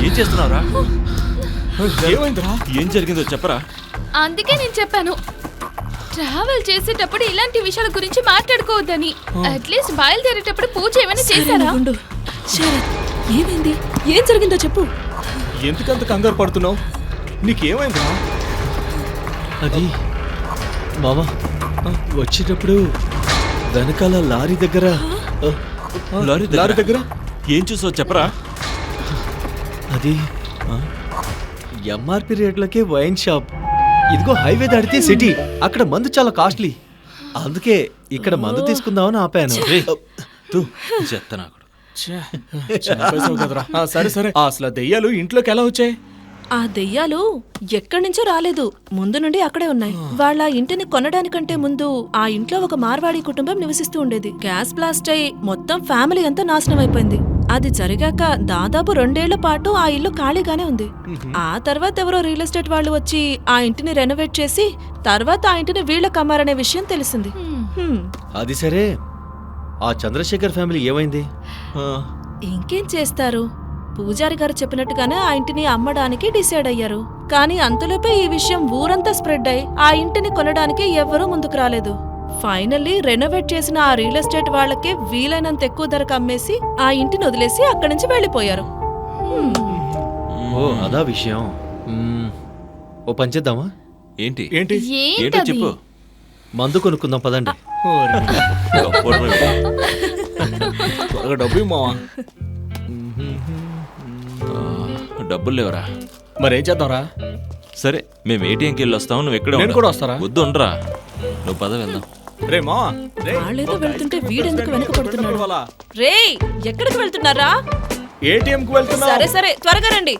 ఏం చేస్తున్నావురా? ఏమైందిరా? ఏం జరిగిందో చెప్పరా. అందుకే నేను చెప్పాను ట్రావెల్ చేసేటప్పుడు ఇలాంటి విషయాల గురించి మాట్లాడుకోవద్దని. అట్లీస్ట్ బయలుదేరేటప్పుడు పూజ ఏమైనా చేశారా? శరత్, ఏమైంది? ఏం జరిగిందో చెప్పు. ఎందుకంత కంగారు పడుతున్నావు? నీకేమైందిరా? అది మామ వచ్చేటప్పుడు వెనకాల లారీ దగ్గర లారీ దగ్గర ఏం చూసావు చెప్పరా. అది ఎంఆర్పి రేట్లకే వైన్ షాప్. ఇదిగో హైవే దాటితే సిటీ. అక్కడ మందు చాలా కాస్ట్లీ. అందుకే ఇక్కడ మందు తీసుకుందామని ఆపాను. చెత్తనాకుడు. కదరా. సరే సరే, అసలు దెయ్యాలు ఇంట్లోకి ఎలా వచ్చాయి? ఆ దెయ్యాలు ఎక్కడి నుంచో రాలేదు, ముందు నుండి అక్కడే ఉన్నాయి. వాళ్ళ ఇంటిని కొనడానికంటే ముందు ఆ ఇంట్లో ఒక మార్వాడి కుటుంబం నివసిస్తూ ఉండేది. గ్యాస్ బ్లాస్ట్ అయి మొత్తం ఫ్యామిలీ అంతా నాశనం అయిపోయింది. అది జరిగాక దాదాపు 2 ఏళ్ల పాటు ఆ ఇల్లు ఖాళీగానే ఉంది. ఆ తర్వాత ఎవరో రియల్ ఎస్టేట్ వాళ్ళు వచ్చి ఆ ఇంటిని రెనోవేట్ చేసి తర్వాత ఆ ఇంటిని వీళ్ళకి అమ్మారనే విషయం తెలిసింది. అది సరే, ఆ చంద్రశేఖర్ ఫ్యామిలీ ఏమైంది? ఇంకేం చేస్తారు, పూజారి గారు చెప్పినట్టుగానే ఆ ఇంటిని అమ్మడానికి డిసైడ్ అయ్యారు. కానీ అంతలోపే ఈ విషయం ఊరంతా స్ప్రెడ్ అయి ఆ ఇంటిని కొనడానికి ఎవ్వరూ ముందుకు రాలేదు. ఫైనల్లీ రెనోవేట్ చేసిన ఆ రియల్ ఎస్టేట్ వాళ్ళకే వీలైనంత ఎక్కువ ధరకు అమ్మేసి ఆ ఇంటిని వదిలేసి అక్కడి నుంచి వెళ్ళిపోయారు. ఓ అదా విషయం. ఓ పని చేద్దామా? ఏంటి? ఏంటో చెప్పు. మందు కొనుక్కుందాం పదండి. త్వరగా డబ్బు మావా. డబ్బులు లేవరా. మరేం చేద్దాంరా? సరే మేము ఏటీఎంకి వెళ్ళి వస్తాం, నువ్వు ఎక్కడ నేను కూడా వస్తారా? వద్దు ఉండరా, నువ్వు పద వెళ్దాం. రే మావా, వాళ్ళేదో వెళ్తుంటే వీడెందుకు వెనక పడుతున్నాడు? రే, ఎక్కడికి వెళ్తున్నారా? ఏటీఎం కు వెళ్తున్నా. సరే సరే, త్వరగా రండి.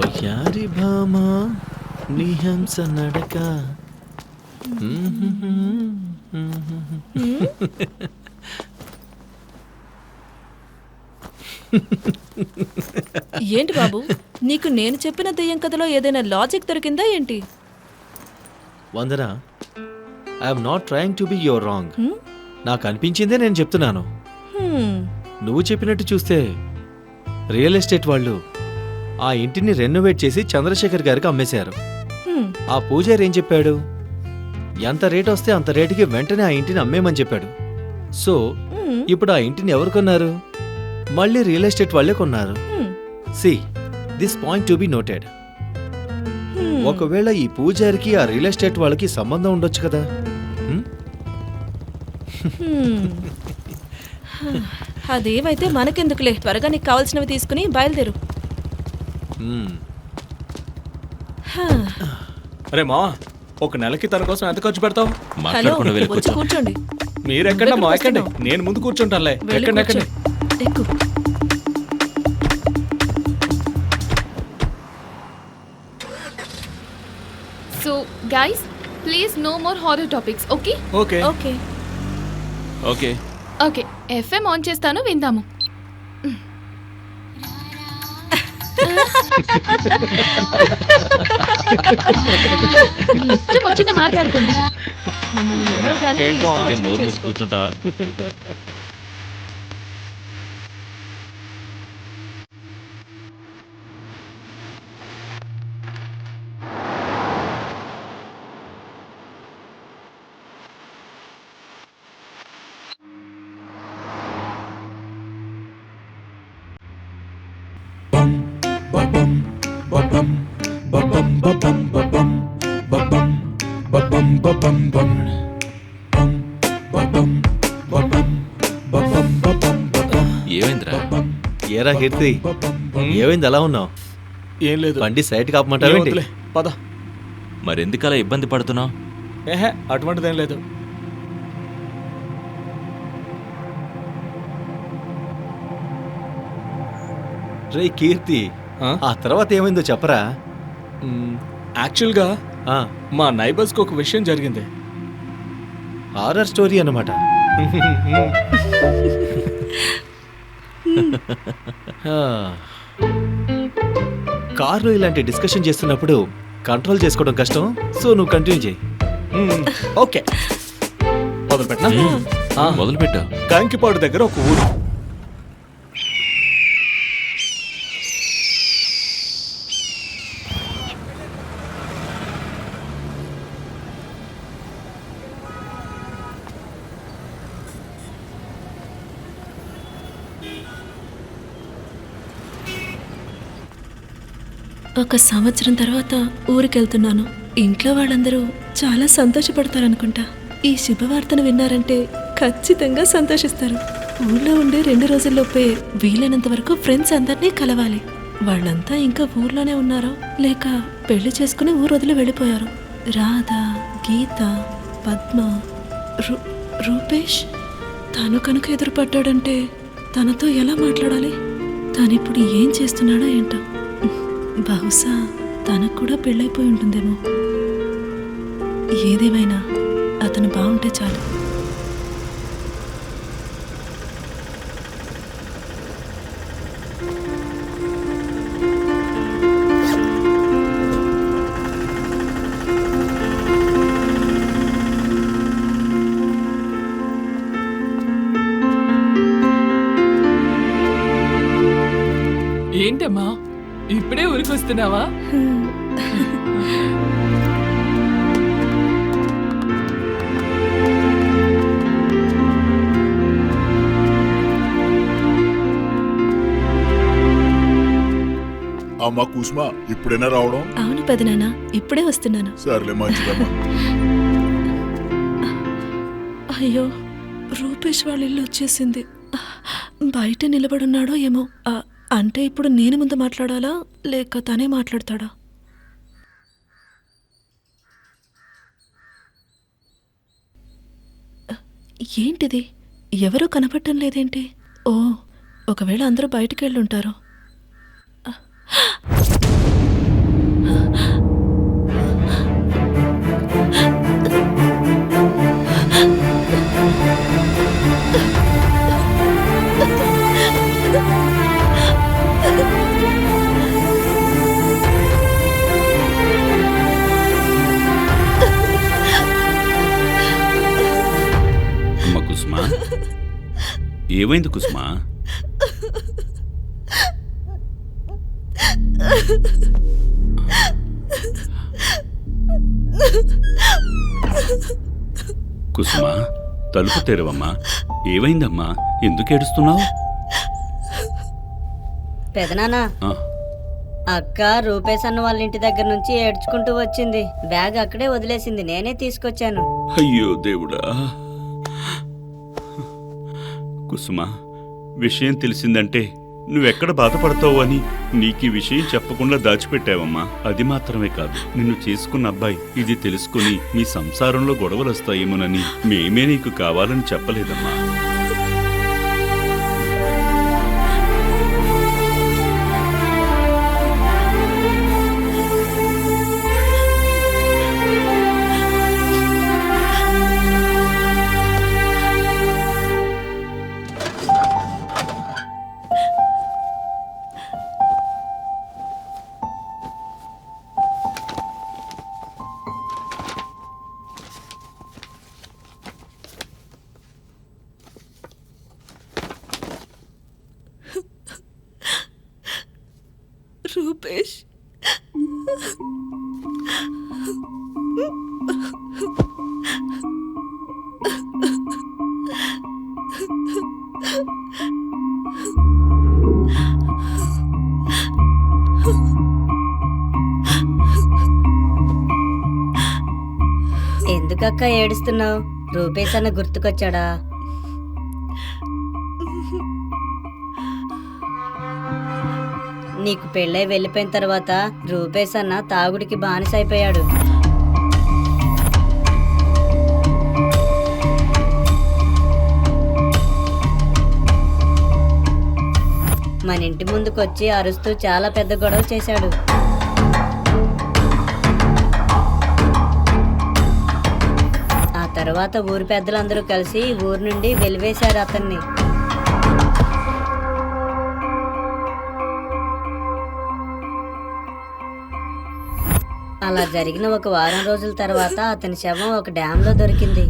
వయ్యారి భామా నిహంస నడక. ఏంటి బాబు, నీకు నేను చెప్పిన దెయ్యం కథలో ఏదైనా లాజిక్ దొరికిందా ఏంటి? Vandana, I'm not trying to be your wrong. నాకు అనిపించిందే నేను చెప్తున్నాను. నువ్వు చెప్పినట్టు చూస్తే రియల్ ఎస్టేట్ వాళ్ళు ఆ ఇంటిని రెనోవేట్ చేసి చంద్రశేఖర్ గారికి అమ్మేశారు. ఆ పూజారి ఏం చెప్పాడు? ఎంత రేట్ వస్తే అంత రేటుకి వెంటనే ఆ ఇంటిని అమ్మేమని చెప్పాడు. సో ఇప్పుడు ఆ ఇంటిని ఎవరు కొన్నారు? మళ్ళీ రియల్ ఎస్టేట్ వాళ్ళే కొన్నారు. See this point to be noted. ఒకవేళ ఈ పూజారికి ఆ రియల్ ఎస్టేట్ వాళ్ళకి సంబంధం ఉండొచ్చు కదా. అదేమైతే మనకెందుకులే, త్వరగా నీకు కావాల్సినవి తీసుకుని బయలుదేరు. అరే మావా, ఒక నెలకి తన కోసం ఎంత ఖర్చు పెడతావు? హలో, మాట్లాడకుండా వెళ్ళి వచ్చి కూర్చో. కూర్చోండి. మీరు ఎక్కడ మా ఎక్కండి, నేను ముందు కూర్చుంటానులే. వెళ్ళి ఎక్కండి కూర్చో. ఎక్కండి. ఎక్కు. So guys, please no more horror topics. Okay okay okay. Okay okay, FM on చేస్తాను, విందాము. వచ్చిన మాట్లాడుకోండి. కూర్చుంటా. ఏమైందిరా? ఏరా కీర్తి, ఏమైంది? అలా ఉన్నావు? ఏం లేదు. బండి సైట్ కాపమంటావు? వద్దులే, పద. మరెందుకలా ఇబ్బంది పడుతున్నావు? ఏహే, అటువంటిదేం లేదు. రే కీర్తి, ఆ తర్వాత ఏమైందో చెప్పరా? యాక్చువల్గా మా నైబర్స్కి ఒక విషయం జరిగింది. హారర్ స్టోరీ అన్నమాట. కార్లో ఇలాంటి డిస్కషన్ చేస్తున్నప్పుడు కంట్రోల్ చేసుకోవడం కష్టం. సో నువ్వు కంటిన్యూ చేయి. ఓకే, మొదలు పెట్టినా. మొదలుపెట్టు. కాంకిపాడు దగ్గర ఒక ఊరు. ఒక సంవత్సరం తర్వాత ఊరికెళ్తున్నాను. ఇంట్లో వాళ్ళందరూ చాలా సంతోషపడతారనుకుంటా. ఈ శుభవార్తను విన్నారంటే ఖచ్చితంగా సంతోషిస్తారు. ఊళ్ళో ఉండే 2 రోజుల్లోపే వీలైనంత వరకు ఫ్రెండ్స్ అందరినీ కలవాలి. వాళ్ళంతా ఇంకా ఊర్లోనే ఉన్నారో లేక పెళ్లి చేసుకుని ఊరు వదిలి వెళ్ళిపోయారు. రాధ, గీత, పద్మ, రూపేష్. తను కనుక ఎదురుపడ్డాడంటే తనతో ఎలా మాట్లాడాలి? తనిప్పుడు ఏం చేస్తున్నాడో ఏంటో. బహుశా తనకు కూడా పెళ్ళైపోయి ఉంటుందేమో. ఏదేమైనా అతను బాగుంటే చాలు. ఏంటమ్మా ఇప్పుడే ఊరికొస్తున్నావా? అమ్మా కుసుమ ఇప్పుడైనా రావడం? అవును పెదనాన్న, ఇప్పుడే వస్తున్నాను. సర్లే మంచిదమ్మా. అయ్యో, రూపేష్ వాళ్ళ ఇల్లు వచ్చేసింది. బయట నిలబడున్నాడో ఏమో. అంటే ఇప్పుడు నేను ముందు మాట్లాడాలా లేక తనే మాట్లాడతాడా? ఏంటిది? ఎవరూ కనపడటం లేదేంటి? ఓ, ఒకవేళ అందరూ బయటికి వెళ్ళుంటారు. అమ్మ కుసుమా, ఏమైంది కుసుమా? కుసుమా, తలుపు తెరవమ్మా. ఏమైందమ్మా? ఎందుకు ఏడుస్తున్నావు? పెదనానా, ఆ, అక్క రూపేష్ అన్న వాళ్ళ ఇంటి దగ్గర నుంచి ఏడ్చుకుంటూ వచ్చింది. బ్యాగ్ అక్కడే వదిలేసింది, నేనే తీసుకొచ్చాను. అయ్యో దేవుడా. కుసుమా, విషయం తెలిసిందంటే నువ్వెక్కడ బాధపడతావు అని నీకు ఈ విషయం చెప్పకుండా దాచిపెట్టావమ్మా. అది మాత్రమే కాదు, నిన్ను చేసుకున్న అబ్బాయి ఇది తెలుసుకుని మీ సంసారంలో గొడవలు వస్తాయేమోనని మేమే నీకు కావాలని చెప్పలేదమ్మా. రూపేష్, ఎందుకక్క ఏడుస్తున్నావు? రూపేష్ అన్న గుర్తుకొచ్చాడా? నీకు పెళ్ళై వెళ్ళిపోయిన తర్వాత రూపేష్ అన్న తాగుడికి బానిసైపోయాడు. మన ఇంటి ముందుకొచ్చి అరుస్తూ చాలా పెద్ద గొడవ చేశాడు. ఆ తర్వాత ఊరి పెద్దలందరూ కలిసి ఊరు నుండి వెలివేశారు అతన్ని. అలా జరిగిన ఒక వారం రోజుల తర్వాత అతని శవం ఒక డ్యాంలో దొరికింది.